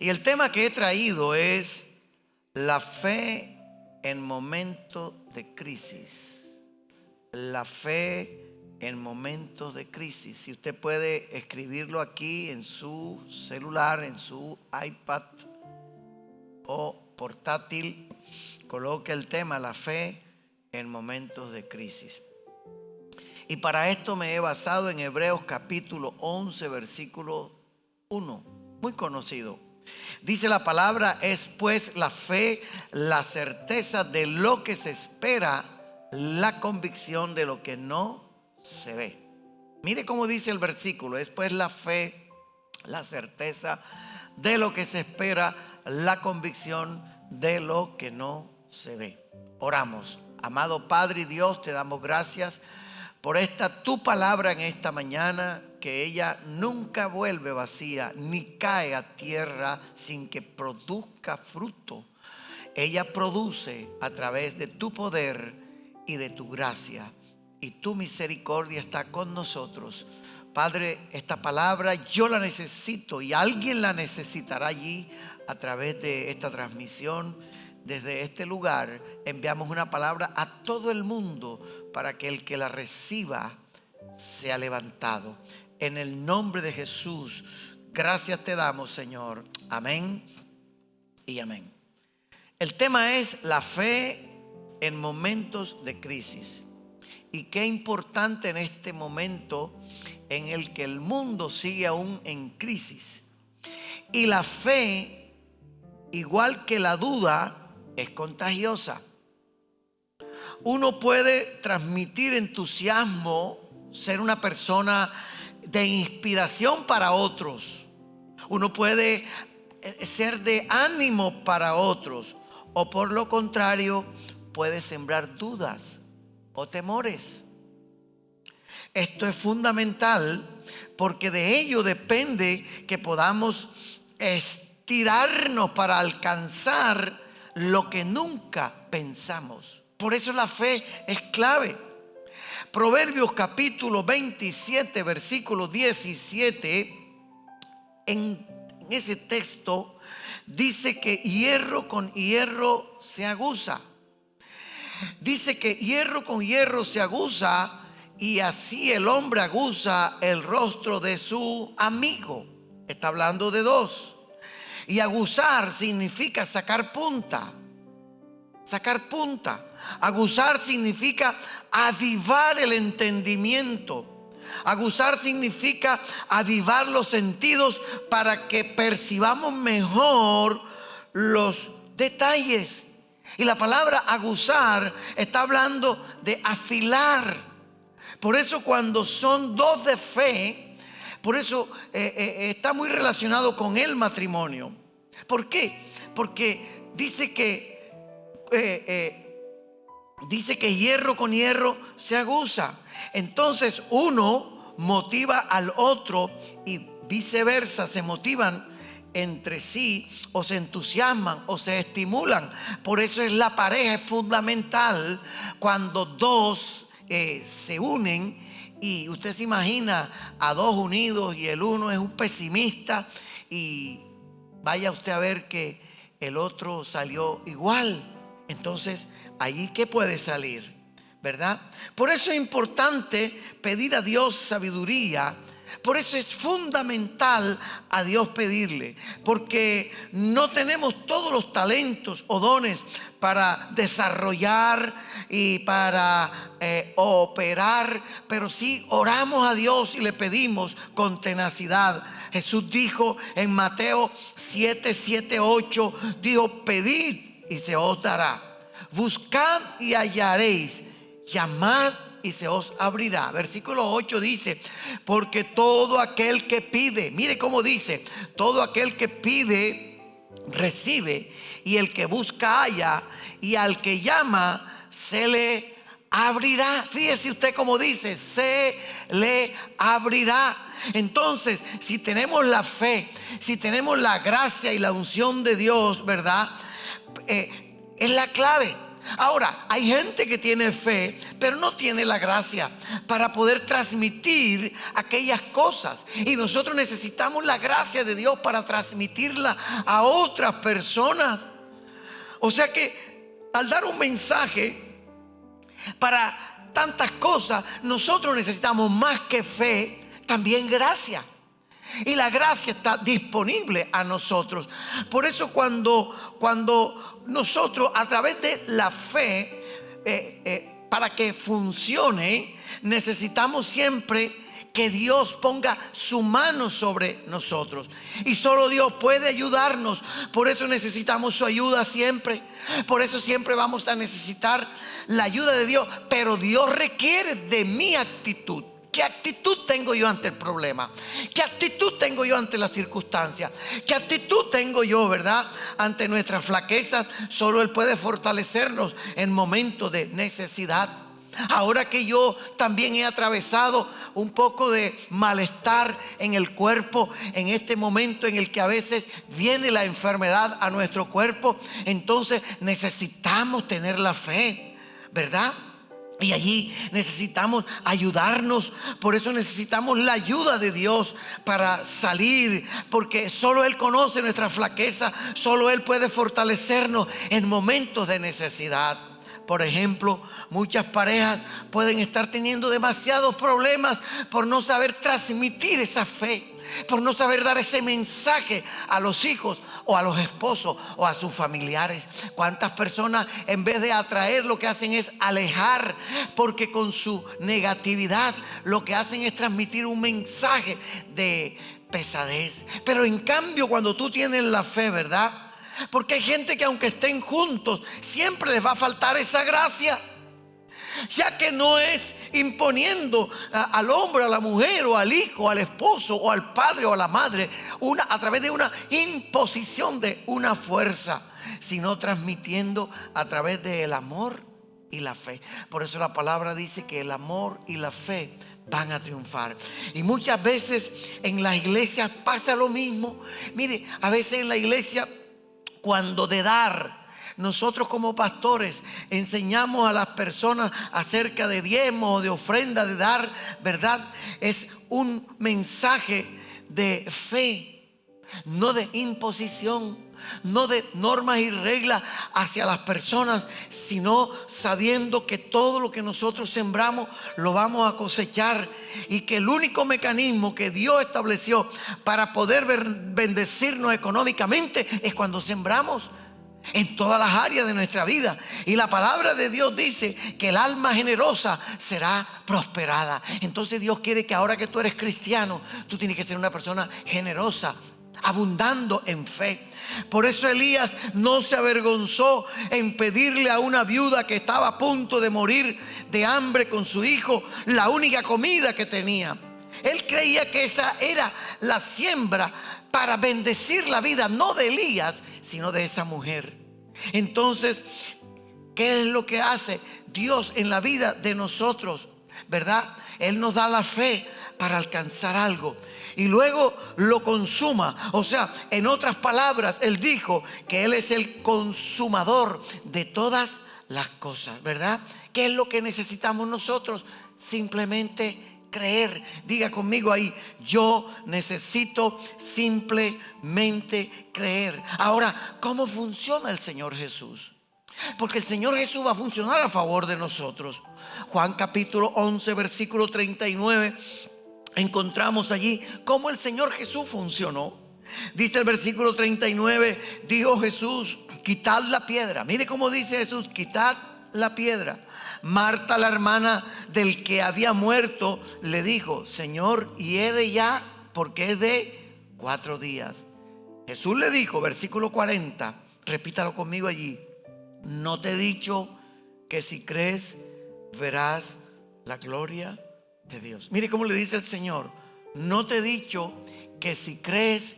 Y el tema que he traído es la fe en momentos de crisis. La fe en momentos de crisis. Si usted puede escribirlo aquí en su celular, en su iPad o portátil, coloque el tema, la fe en momentos de crisis. Y para esto me he basado en Hebreos capítulo 11, versículo 1, muy conocido. Dice la palabra: es pues la fe, la certeza de lo que se espera, la convicción de lo que no se ve. Mire cómo dice el versículo: es pues la fe, la certeza de lo que se espera, la convicción de lo que no se ve. Oramos. Amado Padre y Dios, te damos gracias por esta tu palabra en esta mañana, que ella nunca vuelve vacía ni cae a tierra sin que produzca fruto. Ella produce a través de tu poder y de tu gracia, y tu misericordia está con nosotros. Padre, esta palabra yo la necesito y alguien la necesitará allí a través de esta transmisión. Desde este lugar enviamos una palabra a todo el mundo para que el que la reciba sea levantado. En el nombre de Jesús, gracias te damos, Señor. Amén y amén. El tema es la fe en momentos de crisis. Y qué importante en este momento en el que el mundo sigue aún en crisis. Y la fe, igual que la duda, es contagiosa. Uno puede transmitir entusiasmo, ser una persona de inspiración para otros. Uno puede ser de ánimo para otros, o por lo contrario, puede sembrar dudas o temores. Esto es fundamental porque de ello depende que podamos estirarnos para alcanzar lo que nunca pensamos. Por eso la fe es clave. Proverbios capítulo 27, versículo 17, en ese texto dice que hierro con hierro se aguza. Dice que hierro con hierro se aguza, y así el hombre aguza el rostro de su amigo. Está hablando de dos. Y aguzar significa sacar punta. Sacar punta. Aguzar significa avivar el entendimiento. Aguzar significa avivar los sentidos para que percibamos mejor los detalles. Y la palabra aguzar está hablando de afilar. Por eso cuando son dos de fe, por eso está muy relacionado con el matrimonio. ¿Por qué? Porque dice que hierro con hierro se aguza. Entonces uno motiva al otro y viceversa, se motivan entre sí, o se entusiasman o se estimulan. Por eso es la pareja, es fundamental cuando dos se unen. Y usted se imagina a dos unidos y el uno es un pesimista, y vaya usted a ver que el otro salió igual. Entonces, ¿allí qué puede salir? ¿Verdad? Por eso es importante pedir a Dios sabiduría. Por eso es fundamental a Dios pedirle, porque no tenemos todos los talentos o dones para desarrollar y para operar, pero sí oramos a Dios y le pedimos con tenacidad. Jesús dijo en Mateo 7:8, dijo: pedid y se os dará, buscad y hallaréis, llamad y se os abrirá. Versículo 8 dice: porque todo aquel que pide, mire cómo dice, todo aquel que pide recibe, y el que busca halla, y al que llama se le abrirá. Fíjese usted cómo dice, se le abrirá. Entonces, si tenemos la fe, si tenemos la gracia y la unción de Dios, ¿verdad? Es la clave. Ahora, hay gente que tiene fe, pero no tiene la gracia para poder transmitir aquellas cosas. Y nosotros necesitamos la gracia de Dios para transmitirla a otras personas. O sea que al dar un mensaje para tantas cosas, nosotros necesitamos más que fe, también gracia. Y la gracia está disponible a nosotros. Por eso cuando nosotros a través de la fe, para que funcione, necesitamos siempre que Dios ponga su mano sobre nosotros. Y solo Dios puede ayudarnos. Por eso necesitamos su ayuda siempre. Por eso siempre vamos a necesitar la ayuda de Dios. Pero Dios requiere de mi actitud. ¿Qué actitud tengo yo ante el problema? ¿Qué actitud tengo yo ante las circunstancias? ¿Qué actitud tengo yo, verdad, ante nuestras flaquezas? Solo Él puede fortalecernos en momentos de necesidad. Ahora que yo también he atravesado un poco de malestar en el cuerpo, en este momento en el que a veces viene la enfermedad a nuestro cuerpo, entonces necesitamos tener la fe, ¿verdad? Y allí necesitamos ayudarnos. Por eso necesitamos la ayuda de Dios para salir, porque solo Él conoce nuestra flaqueza. Solo Él puede fortalecernos en momentos de necesidad. Por ejemplo, muchas parejas pueden estar teniendo demasiados problemas por no saber transmitir esa fe, por no saber dar ese mensaje a los hijos o a los esposos o a sus familiares. ¿Cuántas personas en vez de atraer lo que hacen es alejar? Porque con su negatividad lo que hacen es transmitir un mensaje de pesadez. Pero en cambio, cuando tú tienes la fe, ¿verdad? Porque hay gente que aunque estén juntos, siempre les va a faltar esa gracia. Ya que no es imponiendo al hombre, a la mujer o al hijo, al esposo o al padre o a la madre a través de una imposición de una fuerza, sino transmitiendo a través del amor y la fe. Por eso la palabra dice que el amor y la fe van a triunfar. Y muchas veces en las iglesias pasa lo mismo. Mire, a veces en la iglesia, cuando de dar, nosotros como pastores enseñamos a las personas acerca de diezmo o de ofrenda, de dar, ¿verdad? Es un mensaje de fe, no de imposición, no de normas y reglas hacia las personas, sino sabiendo que todo lo que nosotros sembramos lo vamos a cosechar, y que el único mecanismo que Dios estableció para poder bendecirnos económicamente es cuando sembramos en todas las áreas de nuestra vida. Y la palabra de Dios dice que el alma generosa será prosperada. Entonces Dios quiere que ahora que tú eres cristiano, tú tienes que ser una persona generosa, abundando en fe. Por eso Elías no se avergonzó en pedirle a una viuda que estaba a punto de morir de hambre con su hijo la única comida que tenía. Él creía que esa era la siembra para bendecir la vida, no de Elías, sino de esa mujer. Entonces, ¿qué es lo que hace Dios en la vida de nosotros? ¿Verdad? Él nos da la fe para alcanzar algo y luego lo consuma. O sea, en otras palabras, Él dijo que Él es el consumador de todas las cosas, ¿verdad? ¿Qué es lo que necesitamos nosotros? Simplemente creer. Diga conmigo ahí: yo necesito simplemente creer. Ahora, ¿cómo funciona el Señor Jesús? Porque el Señor Jesús va a funcionar a favor de nosotros. Juan capítulo 11 versículo 39, encontramos allí cómo el Señor Jesús funcionó. Dice el versículo 39, dijo Jesús: quitad la piedra. Mire cómo dice Jesús: quitad la piedra. Marta, la hermana del que había muerto, le dijo: Señor, hiede ya, porque es de 4 días. Jesús le dijo, versículo 40, repítalo conmigo allí: ¿no te he dicho que si crees verás la gloria de Dios? Mire cómo le dice el Señor: ¿no te he dicho que si crees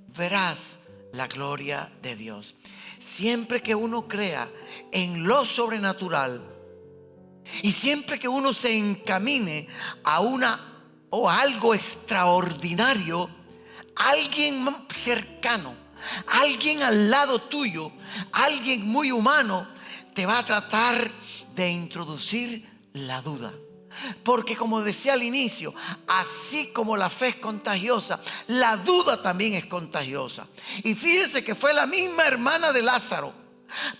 verás la gloria de Dios? Siempre que uno crea en lo sobrenatural y siempre que uno se encamine a algo extraordinario, alguien cercano, alguien al lado tuyo, alguien muy humano, te va a tratar de introducir la duda. Porque como decía al inicio, así como la fe es contagiosa, la duda también es contagiosa. Y fíjense que fue la misma hermana de Lázaro.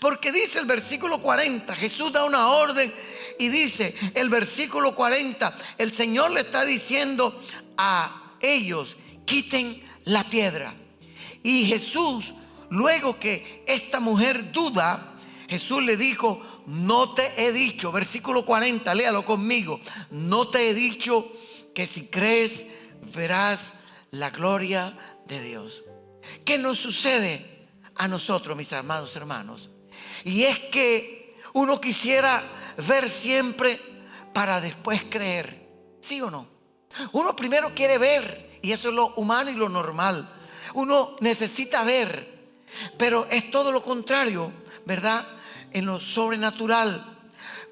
Porque dice el versículo 40, Jesús da una orden y dice el versículo 40, el Señor le está diciendo a ellos, quiten la piedra. Y Jesús, luego que esta mujer duda, Jesús le dijo, no te he dicho, versículo 40, léalo conmigo, no te he dicho que si crees verás la gloria de Dios. ¿Qué nos sucede a nosotros, mis amados hermanos? Y es que uno quisiera ver siempre para después creer, ¿sí o no? Uno primero quiere ver, y eso es lo humano y lo normal. Uno necesita ver, pero es todo lo contrario, ¿verdad? En lo sobrenatural.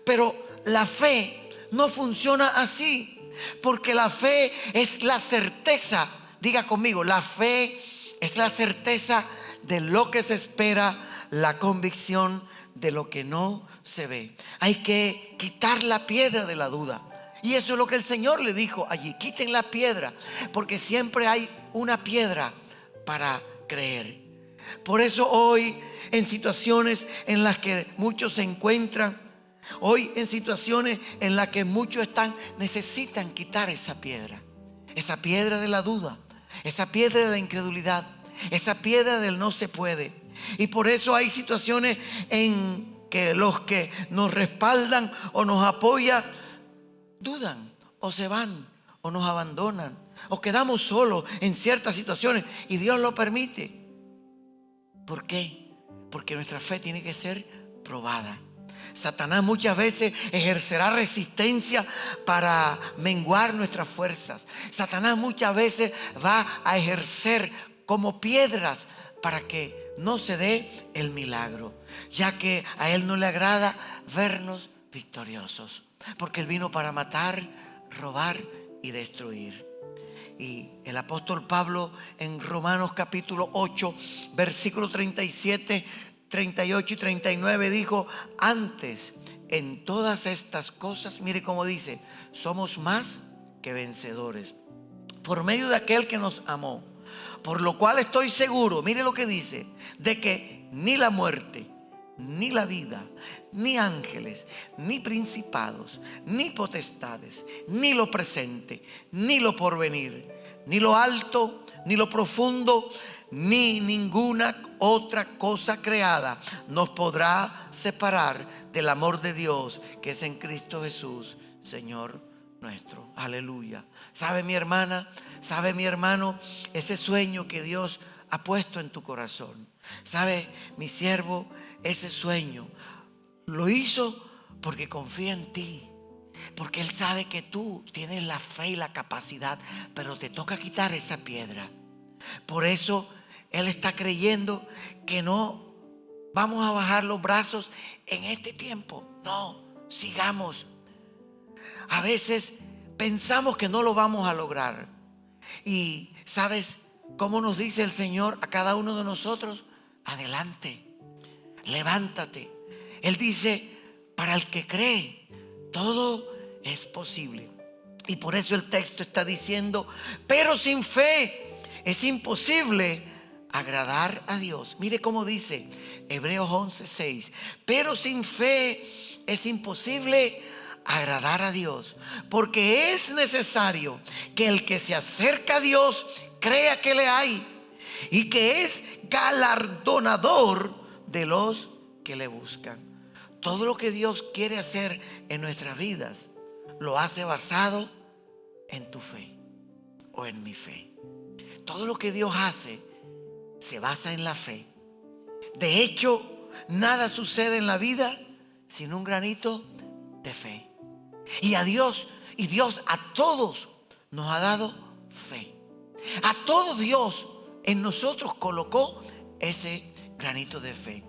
Pero la fe no funciona así, porque la fe es la certeza. Diga conmigo, la fe es la certeza de lo que se espera, la convicción de lo que no se ve. Hay que quitar la piedra de la duda. Y eso es lo que el Señor le dijo allí, quiten la piedra, porque siempre hay una piedra para creer. Por eso hoy, en situaciones en las que muchos se encuentran, hoy en situaciones en las que muchos necesitan quitar esa piedra de la duda, esa piedra de la incredulidad, esa piedra del no se puede. Y por eso hay situaciones en que los que nos respaldan o nos apoyan dudan o se van o nos abandonan o quedamos solos en ciertas situaciones y Dios lo permite. ¿Por qué? Porque nuestra fe tiene que ser probada. Satanás muchas veces ejercerá resistencia para menguar nuestras fuerzas. Satanás muchas veces va a ejercer como piedras para que no se dé el milagro, ya que a él no le agrada vernos victoriosos, porque él vino para matar, robar y destruir. Y el apóstol Pablo en Romanos capítulo 8, versículos 37, 38 y 39 dijo, antes en todas estas cosas, mire cómo dice, somos más que vencedores por medio de aquel que nos amó. Por lo cual estoy seguro, mire lo que dice, de que ni la muerte, ni la vida, ni ángeles, ni principados, ni potestades, ni lo presente, ni lo porvenir, ni lo alto, ni lo profundo, ni ninguna otra cosa creada nos podrá separar del amor de Dios que es en Cristo Jesús, Señor nuestro. Aleluya. ¿Sabe mi hermana? ¿Sabe mi hermano? Ese sueño que Dios ha puesto en tu corazón. ¿Sabe mi siervo? Ese sueño lo hizo porque confía en ti. Porque Él sabe que tú tienes la fe y la capacidad, pero te toca quitar esa piedra. Por eso Él está creyendo que no vamos a bajar los brazos en este tiempo. No, sigamos. A veces pensamos que no lo vamos a lograr. Y ¿sabes cómo nos dice el Señor a cada uno de nosotros? Adelante, levántate. Él dice, para el que cree, todo es posible. Y por eso el texto está diciendo, pero sin fe es imposible agradar a Dios. Mire cómo dice Hebreos 11:6. Pero sin fe es imposible agradar a Dios, porque es necesario que el que se acerca a Dios crea que le hay y que es galardonador de los que le buscan. Todo lo que Dios quiere hacer en nuestras vidas lo hace basado en tu fe o en mi fe. Todo lo que Dios hace se basa en la fe. De hecho, nada sucede en la vida sin un granito de fe. Y Dios a todos nos ha dado fe. A todo Dios en nosotros colocó ese granito de fe.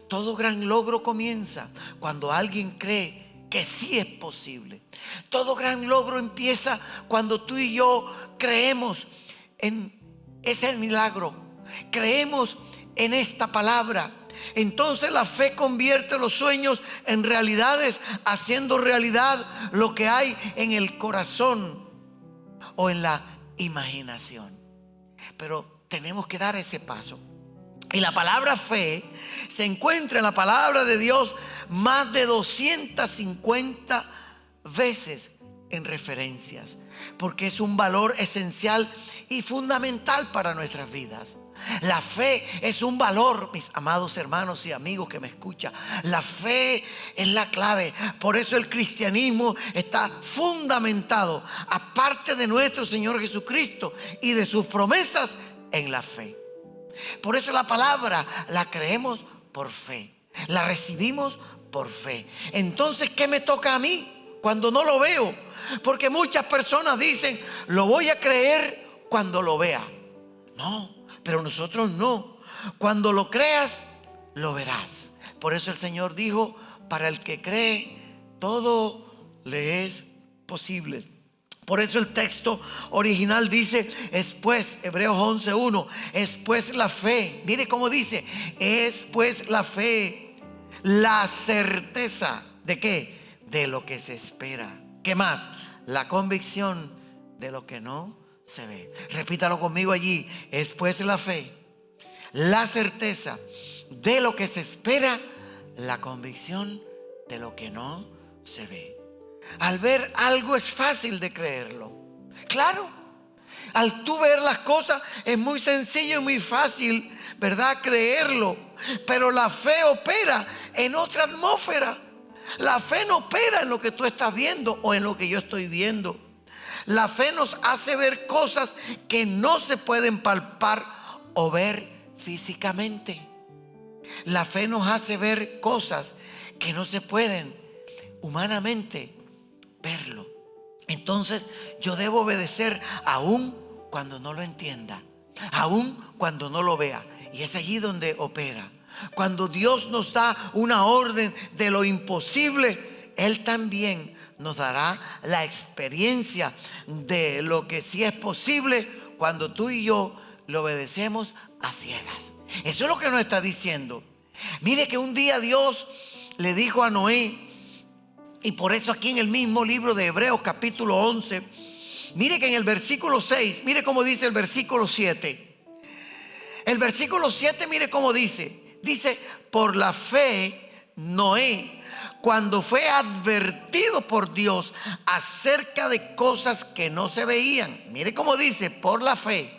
Todo gran logro comienza cuando alguien cree que sí es posible. Todo gran logro empieza cuando tú y yo creemos en ese milagro. Creemos en esta palabra Entonces la fe convierte los sueños en realidades, haciendo realidad lo que hay en el corazón o en la imaginación. Pero tenemos que dar ese paso. Y la palabra fe se encuentra en la palabra de Dios más de 250 veces en referencias, porque es un valor esencial y fundamental para nuestras vidas. La fe es un valor, mis amados hermanos y amigos que me escuchan. La fe es la clave. Por eso el cristianismo está fundamentado, aparte de nuestro Señor Jesucristo y de sus promesas, en la fe. Por eso la palabra la creemos por fe, la recibimos por fe. Entonces, ¿qué me toca a mí cuando no lo veo? Porque muchas personas dicen, lo voy a creer cuando lo vea. No, pero nosotros no. Cuando lo creas, lo verás. Por eso el Señor dijo, para el que cree, todo le es posible. Por eso el texto original dice, es pues, Hebreos 11:1, es pues la fe. Mire cómo dice, es pues la fe, la certeza ¿de qué? De lo que se espera. ¿Qué más? La convicción de lo que no se ve. Repítalo conmigo allí, es pues la fe, la certeza de lo que se espera, la convicción de lo que no se ve. Al ver algo es fácil de creerlo. Claro, al tú ver las cosas es muy sencillo y muy fácil, ¿verdad? Creerlo. Pero la fe opera en otra atmósfera. La fe no opera en lo que tú estás viendo o en lo que yo estoy viendo. La fe nos hace ver cosas que no se pueden palpar o ver físicamente. La fe nos hace ver cosas que no se pueden humanamente verlo. Entonces yo debo obedecer aún cuando no lo entienda, aún cuando no lo vea. Y es allí donde opera. Cuando Dios nos da una orden de lo imposible, Él también nos dará la experiencia de lo que sí es posible cuando tú y yo lo obedecemos a ciegas. Eso es lo que nos está diciendo. Mire que un día Dios le dijo a Noé, y por eso aquí en el mismo libro de Hebreos capítulo 11, mire que en el versículo 6, mire cómo dice el versículo 7. El versículo 7, mire cómo dice. Dice, por la fe, Noé, cuando fue advertido por Dios acerca de cosas que no se veían. Mire cómo dice, por la fe.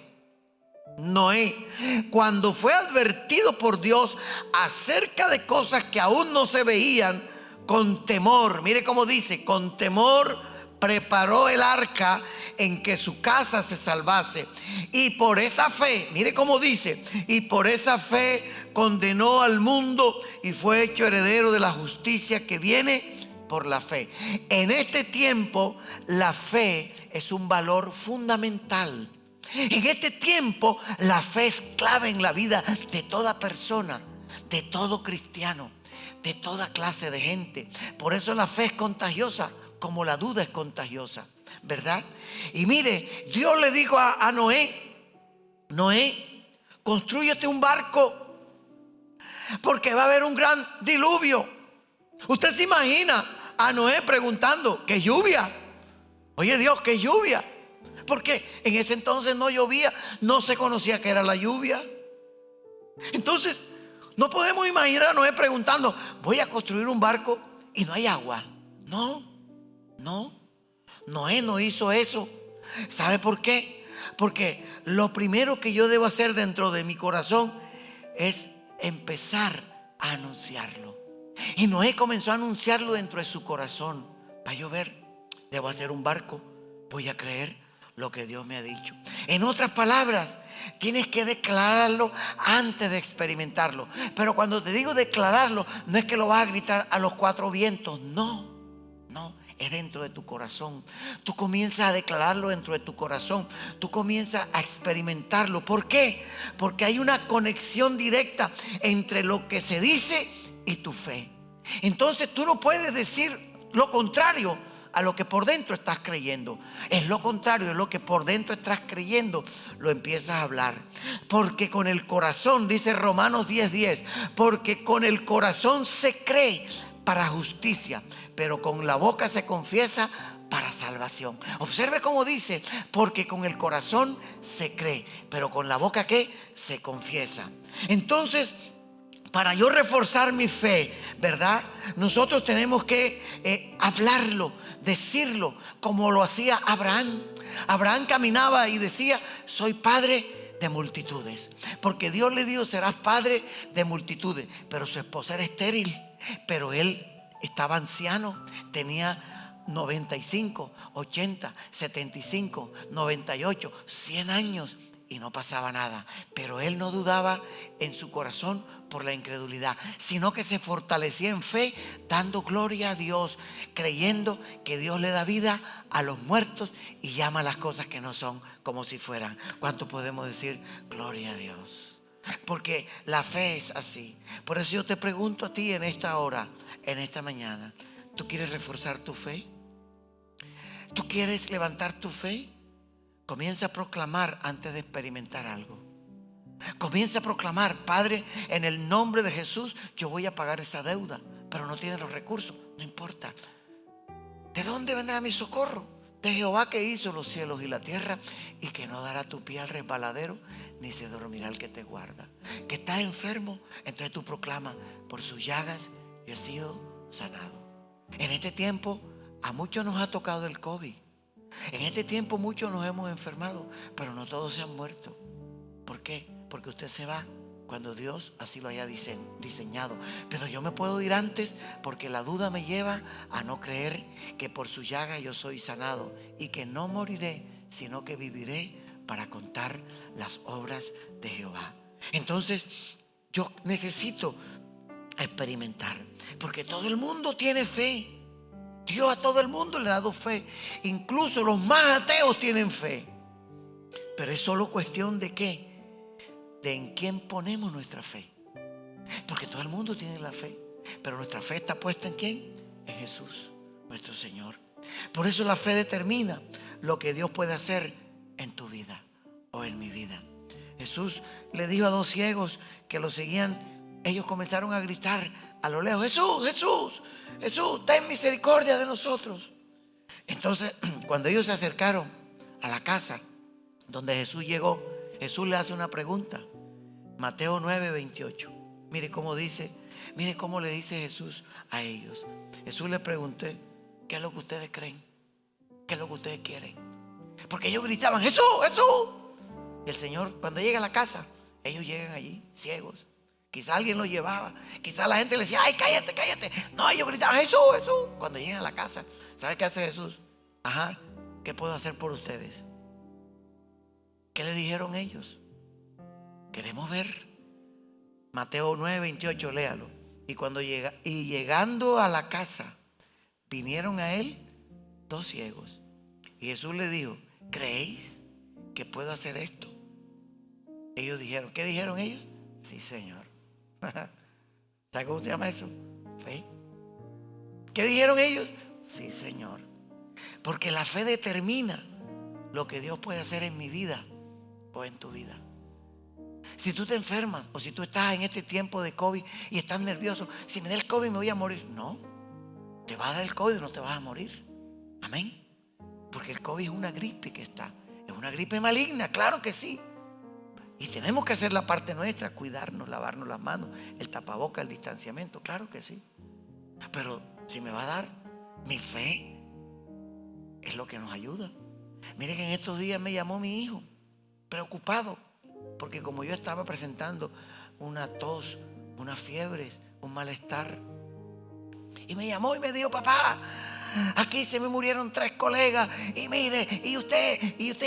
Noé, cuando fue advertido por Dios acerca de cosas que aún no se veían, con temor, mire cómo dice, con temor preparó el arca en que su casa se salvase. Y por esa fe, mire cómo dice, y por esa fe condenó al mundo y fue hecho heredero de la justicia que viene por la fe. En este tiempo, la fe es un valor fundamental. En este tiempo, la fe es clave en la vida de toda persona, de todo cristiano, de toda clase de gente. Por eso la fe es contagiosa, como la duda es contagiosa, ¿verdad? Y mire, Dios le dijo a Noé, Noé, constrúyete un barco porque va a haber un gran diluvio. Usted se imagina a Noé preguntando, ¿qué lluvia? Oye Dios, ¿qué lluvia? Porque en ese entonces no llovía, no se conocía qué era la lluvia. Entonces no podemos imaginar a Noé preguntando, voy a construir un barco y no hay agua. No, Noé no hizo eso. ¿Sabe por qué? Porque lo primero que yo debo hacer dentro de mi corazón es empezar a anunciarlo. Y Noé comenzó a anunciarlo dentro de su corazón. Va a llover, debo hacer un barco, voy a creer lo que Dios me ha dicho. En otras palabras, tienes que declararlo antes de experimentarlo. Pero cuando te digo declararlo, no es que lo vas a gritar a los cuatro vientos. No, es dentro de tu corazón. Tú comienzas a declararlo dentro de tu corazón. Tú comienzas a experimentarlo. ¿Por qué? Porque hay una conexión directa entre lo que se dice y tu fe. Entonces tú no puedes decir lo contrario a lo que por dentro estás creyendo. Es lo contrario, es lo que por dentro estás creyendo, lo empiezas a hablar. Porque con el corazón, dice Romanos 10:10, porque con el corazón se cree para justicia, pero con la boca se confiesa para salvación. Observe cómo dice, porque con el corazón se cree, pero con la boca ¿qué? Se confiesa. Entonces, para yo reforzar mi fe, ¿verdad? Nosotros tenemos que hablarlo, decirlo, como lo hacía Abraham. Abraham caminaba y decía, soy padre de multitudes. Porque Dios le dijo, serás padre de multitudes. Pero su esposa era estéril. Pero él estaba anciano, tenía 95, 80, 75, 98, 100 años. Y no pasaba nada. Pero él no dudaba en su corazón por la incredulidad, sino que se fortalecía en fe, dando gloria a Dios, creyendo que Dios le da vida a los muertos y llama las cosas que no son como si fueran. ¿Cuánto podemos decir gloria a Dios? Porque la fe es así. Por eso yo te pregunto a ti en esta hora, en esta mañana, ¿tú quieres reforzar tu fe? ¿Tú quieres levantar tu fe? Comienza a proclamar antes de experimentar algo. Comienza a proclamar, Padre, en el nombre de Jesús, yo voy a pagar esa deuda, pero no tienes los recursos. No importa. ¿De dónde vendrá mi socorro? De Jehová, que hizo los cielos y la tierra, y que no dará tu pie al resbaladero, ni se dormirá el que te guarda. Que estás enfermo, entonces tú proclamas, por sus llagas yo he sido sanado. En este tiempo a muchos nos ha tocado el COVID. En este tiempo muchos nos hemos enfermado, pero no todos se han muerto. ¿Por qué? Porque usted se va cuando Dios así lo haya diseñado. Pero yo me puedo ir antes, porque la duda me lleva a no creer que por su llaga yo soy sanado y que no moriré, sino que viviré para contar las obras de Jehová. Entonces yo necesito experimentar, porque todo el mundo tiene fe. Dios a todo el mundo le ha dado fe. Incluso los más ateos tienen fe. Pero es solo cuestión de ¿qué? De en quién ponemos nuestra fe. Porque todo el mundo tiene la fe, pero nuestra fe está puesta ¿en quién? En Jesús, nuestro Señor. Por eso la fe determina lo que Dios puede hacer en tu vida o en mi vida. Jesús le dijo a dos ciegos que lo seguían. Ellos comenzaron a gritar a lo lejos, Jesús, Jesús, Jesús, ten misericordia de nosotros. Entonces, cuando ellos se acercaron a la casa donde Jesús llegó, Jesús le hace una pregunta. Mateo 9:28. Mire cómo dice, mire cómo le dice Jesús a ellos. Jesús les preguntó, ¿qué es lo que ustedes creen? ¿Qué es lo que ustedes quieren? Porque ellos gritaban, Jesús, Jesús. Y el Señor, cuando llega a la casa, ellos llegan allí ciegos. Quizá alguien los llevaba. Quizá la gente le decía, ay, cállate, cállate. No, ellos gritaban, Jesús, Jesús. Cuando llegan a la casa, ¿sabe qué hace Jesús? Ajá, ¿qué puedo hacer por ustedes? ¿Qué le dijeron ellos? Queremos ver. Mateo 9:28, léalo. Y llegando a la casa, vinieron a él dos ciegos. Y Jesús le dijo, ¿creéis que puedo hacer esto? Ellos dijeron, ¿qué dijeron ellos? Sí, Señor. ¿Sabe cómo se llama eso? Fe. ¿Qué dijeron ellos? Sí, Señor. Porque la fe determina lo que Dios puede hacer en mi vida o en tu vida. Si tú te enfermas o si tú estás en este tiempo de COVID y estás nervioso, si me da el COVID me voy a morir. No, te va a dar el COVID y no te vas a morir. Amén. Porque el COVID es una gripe que está. Es una gripe maligna, claro que sí. Y tenemos que hacer la parte nuestra, cuidarnos, lavarnos las manos, el tapabocas, el distanciamiento, claro que sí. Pero si me va a dar, mi fe es lo que nos ayuda. Miren que en estos días me llamó mi hijo, preocupado, porque como yo estaba presentando una tos, unas fiebres, un malestar, y me llamó y me dijo, papá, aquí se me murieron 3 colegas, y mire, y usted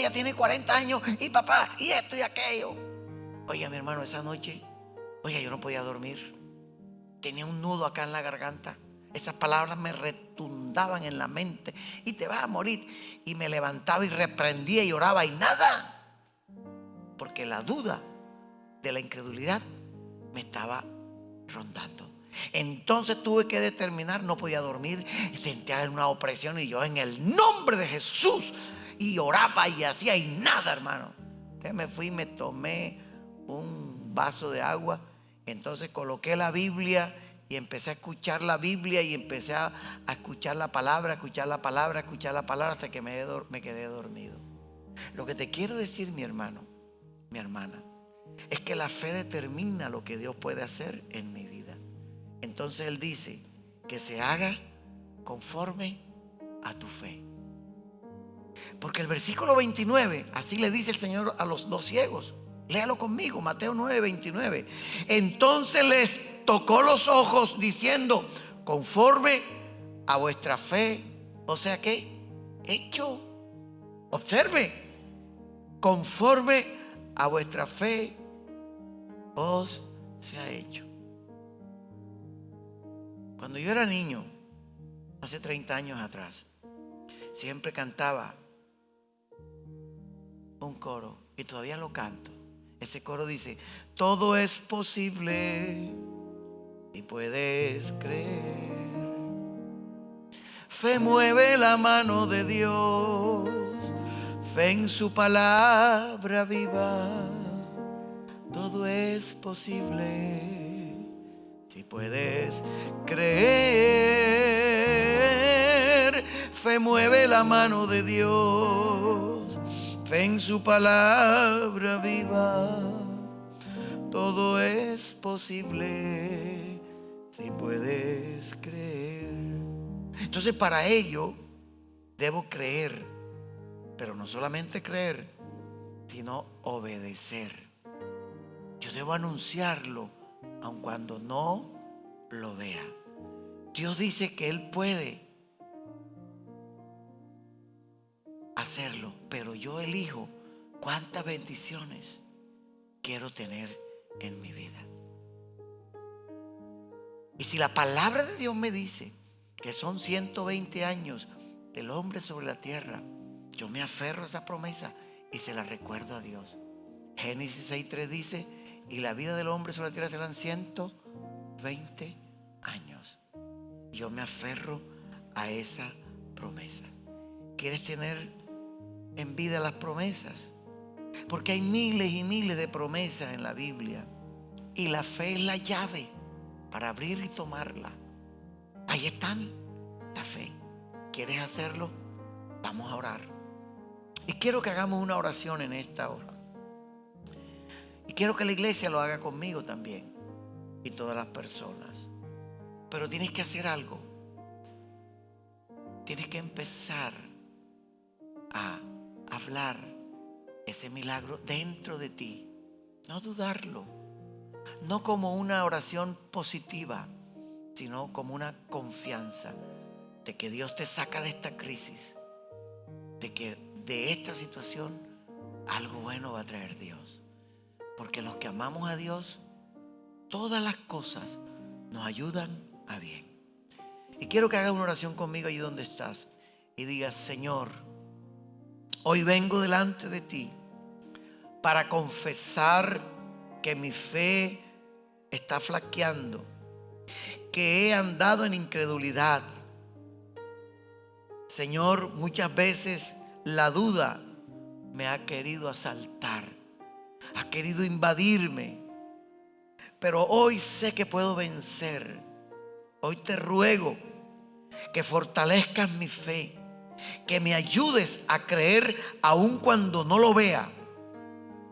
ya tiene 40 años, y papá, y esto y aquello. Oiga, mi hermano, esa noche, oiga, yo no podía dormir. Tenía un nudo acá en la garganta. Esas palabras me retumbaban en la mente. Y te vas a morir. Y me levantaba y reprendía y oraba y nada. Porque la duda de la incredulidad me estaba rondando. Entonces tuve que determinar, no podía dormir, sentía una opresión y yo en el nombre de Jesús, y oraba y hacía y nada, hermano. Entonces me fui y me tomé un vaso de agua. Entonces coloqué la Biblia y empecé a escuchar la Biblia y empecé a escuchar la palabra, escuchar la palabra, escuchar la palabra hasta que me quedé dormido. Lo que te quiero decir, mi hermano, mi hermana, es que la fe determina lo que Dios puede hacer en mi vida. Entonces Él dice que se haga conforme a tu fe. Porque el versículo 29, así le dice el Señor a los dos ciegos. Léalo conmigo, Mateo 9, 29. Entonces les tocó los ojos diciendo, conforme a vuestra fe. O sea que, hecho, observe, conforme a vuestra fe os se ha hecho. Cuando yo era niño, hace 30 años atrás, siempre cantaba un coro y todavía lo canto. Ese coro dice, todo es posible y puedes creer. Fe mueve la mano de Dios, fe en su palabra viva. Todo es posible si puedes creer. Fe mueve la mano de Dios, fe en su palabra viva. Todo es posible si puedes creer. Entonces para ello debo creer, pero no solamente creer, sino obedecer. Yo debo anunciarlo aun cuando no lo vea. Dios dice que Él puede hacerlo, pero yo elijo cuántas bendiciones quiero tener en mi vida. Y si la palabra de Dios me dice que son 120 años del hombre sobre la tierra, yo me aferro a esa promesa y se la recuerdo a Dios. Génesis 6:3 dice, y la vida del hombre sobre la tierra serán 120 años. Yo me aferro a esa promesa. ¿Quieres tener en vida las promesas? Porque hay miles y miles de promesas en la Biblia. Y la fe es la llave para abrir y tomarla. Ahí están, la fe. ¿Quieres hacerlo? Vamos a orar. Y quiero que hagamos una oración en esta hora. Y quiero que la iglesia lo haga conmigo también. Y todas las personas. Pero tienes que hacer algo. Tienes que empezar a hablar ese milagro dentro de ti. No dudarlo. No como una oración positiva, sino como una confianza de que Dios te saca de esta crisis, de que de esta situación algo bueno va a traer Dios. Porque los que amamos a Dios, todas las cosas nos ayudan a bien. Y quiero que hagas una oración conmigo allí donde estás y digas, Señor, hoy vengo delante de ti para confesar que mi fe está flaqueando, que he andado en incredulidad. Señor, muchas veces la duda me ha querido asaltar, ha querido invadirme, pero hoy sé que puedo vencer. Hoy te ruego que fortalezcas mi fe, que me ayudes a creer aun cuando no lo vea,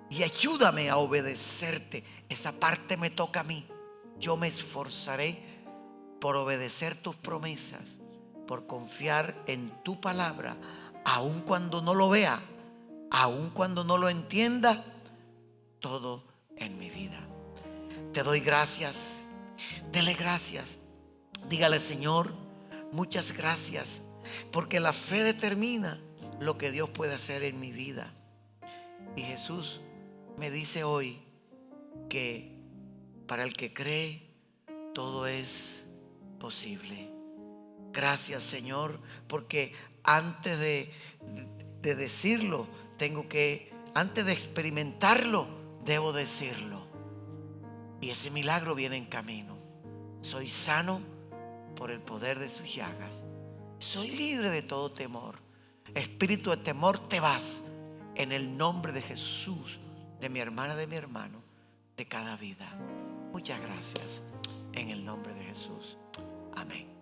y ayúdame a obedecerte. Esa parte me toca a mí. Yo me esforzaré por obedecer tus promesas, por confiar en tu palabra, aun cuando no lo vea, aun cuando no lo entienda, todo en mi vida. Te doy gracias. Dele gracias. Dígale, Señor, muchas gracias, porque la fe determina lo que Dios puede hacer en mi vida. Y Jesús me dice hoy que para el que cree, todo es posible. Gracias, Señor, porque antes de decirlo, antes de experimentarlo, debo decirlo. Y ese milagro viene en camino. Soy sano por el poder de sus llagas. Soy libre de todo temor. Espíritu de temor, te vas en el nombre de Jesús, de mi hermana, de mi hermano, de cada vida. Muchas gracias en el nombre de Jesús. Amén.